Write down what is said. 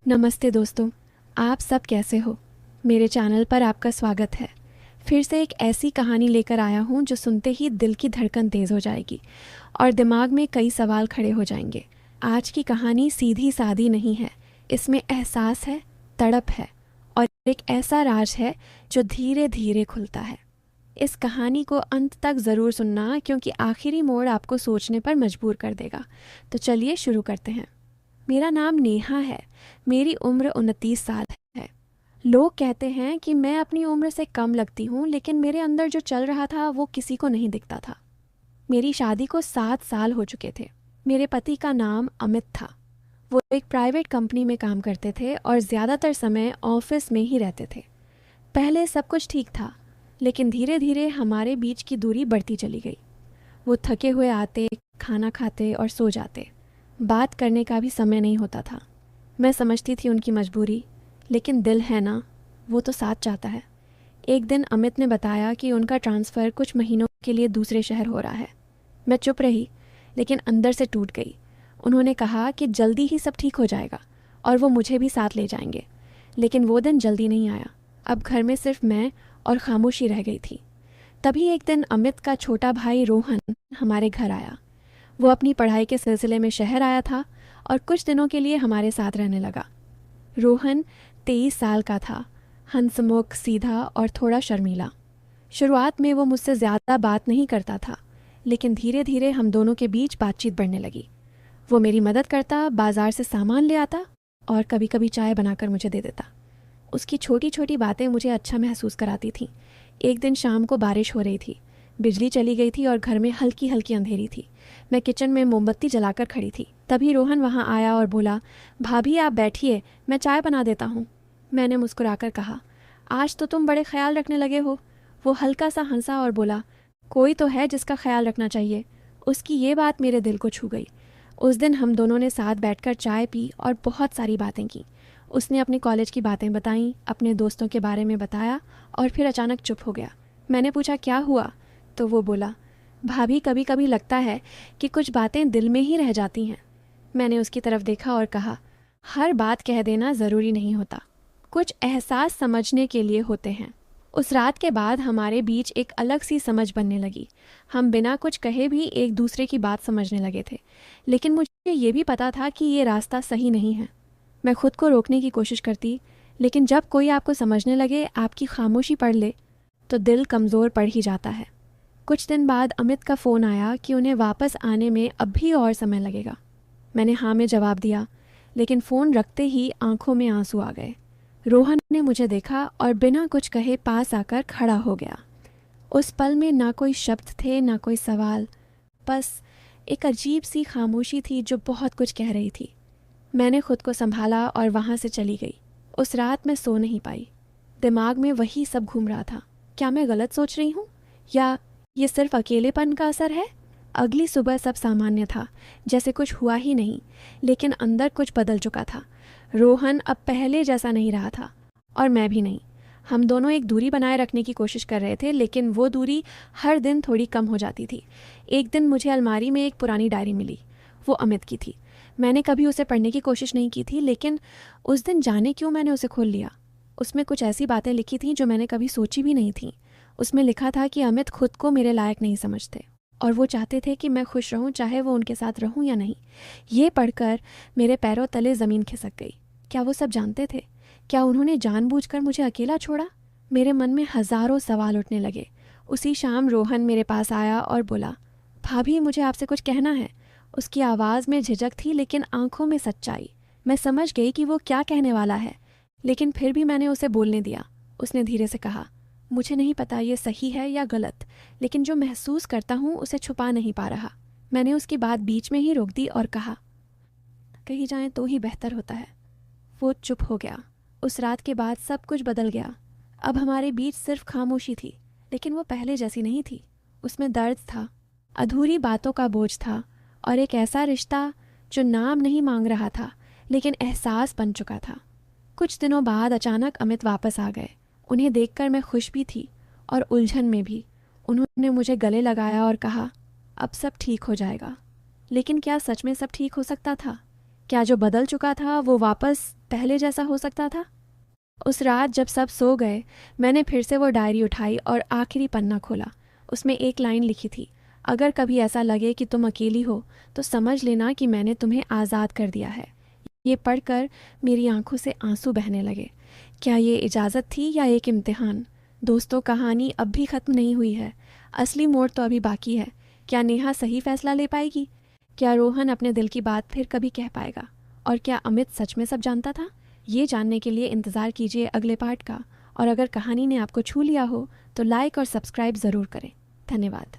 नमस्ते दोस्तों, आप सब कैसे हो। मेरे चैनल पर आपका स्वागत है। फिर से एक ऐसी कहानी लेकर आया हूँ जो सुनते ही दिल की धड़कन तेज़ हो जाएगी और दिमाग में कई सवाल खड़े हो जाएंगे। आज की कहानी सीधी सादी नहीं है। इसमें एहसास है, तड़प है और एक ऐसा राज है जो धीरे धीरे खुलता है। इस कहानी को अंत तक ज़रूर सुनना, क्योंकि आखिरी मोड़ आपको सोचने पर मजबूर कर देगा। तो चलिए शुरू करते हैं। मेरा नाम नेहा है। मेरी उम्र 29 साल है। लोग कहते हैं कि मैं अपनी उम्र से कम लगती हूँ, लेकिन मेरे अंदर जो चल रहा था वो किसी को नहीं दिखता था। मेरी शादी को 7 साल हो चुके थे। मेरे पति का नाम अमित था। वो एक प्राइवेट कंपनी में काम करते थे और ज़्यादातर समय ऑफिस में ही रहते थे। पहले सब कुछ ठीक था, लेकिन धीरे धीरे हमारे बीच की दूरी बढ़ती चली गई। वो थके हुए आते, खाना खाते और सो जाते। बात करने का भी समय नहीं होता था। मैं समझती थी उनकी मजबूरी, लेकिन दिल है ना, वो तो साथ चाहता है। एक दिन अमित ने बताया कि उनका ट्रांसफ़र कुछ महीनों के लिए दूसरे शहर हो रहा है। मैं चुप रही, लेकिन अंदर से टूट गई। उन्होंने कहा कि जल्दी ही सब ठीक हो जाएगा और वो मुझे भी साथ ले जाएंगे। लेकिन वो दिन जल्दी नहीं आया। अब घर में सिर्फ मैं और खामोशी रह गई थी। तभी एक दिन अमित का छोटा भाई रोहन हमारे घर आया। वो अपनी पढ़ाई के सिलसिले में शहर आया था और कुछ दिनों के लिए हमारे साथ रहने लगा। रोहन 23 साल का था, हंसमुख, सीधा और थोड़ा शर्मीला। शुरुआत में वो मुझसे ज़्यादा बात नहीं करता था, लेकिन धीरे धीरे हम दोनों के बीच बातचीत बढ़ने लगी। वो मेरी मदद करता, बाजार से सामान ले आता और कभी कभी चाय बनाकर मुझे दे देता। उसकी छोटी छोटी बातें मुझे अच्छा महसूस कराती थीं। एक दिन शाम को बारिश हो रही थी। बिजली चली गई थी और घर में हल्की हल्की अंधेरी थी। मैं किचन में मोमबत्ती जलाकर खड़ी थी। तभी रोहन वहाँ आया और बोला, भाभी आप बैठिए, मैं चाय बना देता हूँ। मैंने मुस्कुराकर कहा, आज तो तुम बड़े ख्याल रखने लगे हो। वो हल्का सा हंसा और बोला, कोई तो है जिसका ख्याल रखना चाहिए। उसकी ये बात मेरे दिल को छू गई। उस दिन हम दोनों ने साथ बैठकर चाय पी और बहुत सारी बातें की। उसने अपने कॉलेज की बातें बताईं, अपने दोस्तों के बारे में बताया और फिर अचानक चुप हो गया। मैंने पूछा, क्या हुआ? तो वो बोला, भाभी कभी कभी लगता है कि कुछ बातें दिल में ही रह जाती हैं। मैंने उसकी तरफ देखा और कहा, हर बात कह देना ज़रूरी नहीं होता, कुछ एहसास समझने के लिए होते हैं। उस रात के बाद हमारे बीच एक अलग सी समझ बनने लगी। हम बिना कुछ कहे भी एक दूसरे की बात समझने लगे थे। लेकिन मुझे ये भी पता था कि ये रास्ता सही नहीं है। मैं खुद को रोकने की कोशिश करती, लेकिन जब कोई आपको समझने लगे, आपकी खामोशी पढ़ ले, तो दिल कमज़ोर पड़ ही जाता है। कुछ दिन बाद अमित का फ़ोन आया कि उन्हें वापस आने में अब भी और समय लगेगा। मैंने हाँ में जवाब दिया, लेकिन फ़ोन रखते ही आंखों में आंसू आ गए। रोहन ने मुझे देखा और बिना कुछ कहे पास आकर खड़ा हो गया। उस पल में ना कोई शब्द थे, ना कोई सवाल, बस एक अजीब सी खामोशी थी जो बहुत कुछ कह रही थी। मैंने खुद को संभाला और वहाँ से चली गई। उस रात मैं सो नहीं पाई। दिमाग में वही सब घूम रहा था। क्या मैं गलत सोच रही हूँ, या ये सिर्फ अकेलेपन का असर है? अगली सुबह सब सामान्य था, जैसे कुछ हुआ ही नहीं, लेकिन अंदर कुछ बदल चुका था। रोहन अब पहले जैसा नहीं रहा था और मैं भी नहीं। हम दोनों एक दूरी बनाए रखने की कोशिश कर रहे थे, लेकिन वो दूरी हर दिन थोड़ी कम हो जाती थी। एक दिन मुझे अलमारी में एक पुरानी डायरी मिली। वो अमित की थी। मैंने कभी उसे पढ़ने की कोशिश नहीं की थी, लेकिन उस दिन जाने क्यों मैंने उसे खोल लिया। उसमें कुछ ऐसी बातें लिखी थीं जो मैंने कभी सोची भी नहीं थी। उसमें लिखा था कि अमित खुद को मेरे लायक नहीं समझते और वो चाहते थे कि मैं खुश रहूं, चाहे वो उनके साथ रहूं या नहीं। ये पढ़कर मेरे पैरों तले ज़मीन खिसक गई। क्या वो सब जानते थे? क्या उन्होंने जानबूझकर मुझे अकेला छोड़ा? मेरे मन में हज़ारों सवाल उठने लगे। उसी शाम रोहन मेरे पास आया और बोला, भाभी मुझे आपसे कुछ कहना है। उसकी आवाज़ में झिझक थी, लेकिन आंखों में सच्चाई। मैं समझ गई कि वो क्या कहने वाला है, लेकिन फिर भी मैंने उसे बोलने दिया। उसने धीरे से कहा, मुझे नहीं पता ये सही है या गलत, लेकिन जो महसूस करता हूँ उसे छुपा नहीं पा रहा। मैंने उसकी बात बीच में ही रोक दी और कहा, कही जाए तो ही बेहतर होता है। वो चुप हो गया। उस रात के बाद सब कुछ बदल गया। अब हमारे बीच सिर्फ खामोशी थी, लेकिन वो पहले जैसी नहीं थी। उसमें दर्द था, अधूरी बातों का बोझ था और एक ऐसा रिश्ता जो नाम नहीं मांग रहा था, लेकिन एहसास बन चुका था। कुछ दिनों बाद अचानक अमित वापस आ गए। उन्हें देखकर मैं खुश भी थी और उलझन में भी। उन्होंने मुझे गले लगाया और कहा, अब सब ठीक हो जाएगा। लेकिन क्या सच में सब ठीक हो सकता था? क्या जो बदल चुका था वो वापस पहले जैसा हो सकता था? उस रात जब सब सो गए, मैंने फिर से वो डायरी उठाई और आखिरी पन्ना खोला। उसमें एक लाइन लिखी थी, अगर कभी ऐसा लगे कि तुम अकेली हो तो समझ लेना कि मैंने तुम्हें आज़ाद कर दिया है। ये पढ़कर मेरी आंखों से आंसू बहने लगे। क्या ये इजाज़त थी या एक इम्तिहान? दोस्तों, कहानी अब भी ख़त्म नहीं हुई है। असली मोड़ तो अभी बाकी है। क्या नेहा सही फैसला ले पाएगी? क्या रोहन अपने दिल की बात फिर कभी कह पाएगा? और क्या अमित सच में सब जानता था? ये जानने के लिए इंतज़ार कीजिए अगले पार्ट का। और अगर कहानी ने आपको छू लिया हो तो लाइक और सब्सक्राइब ज़रूर करें। धन्यवाद।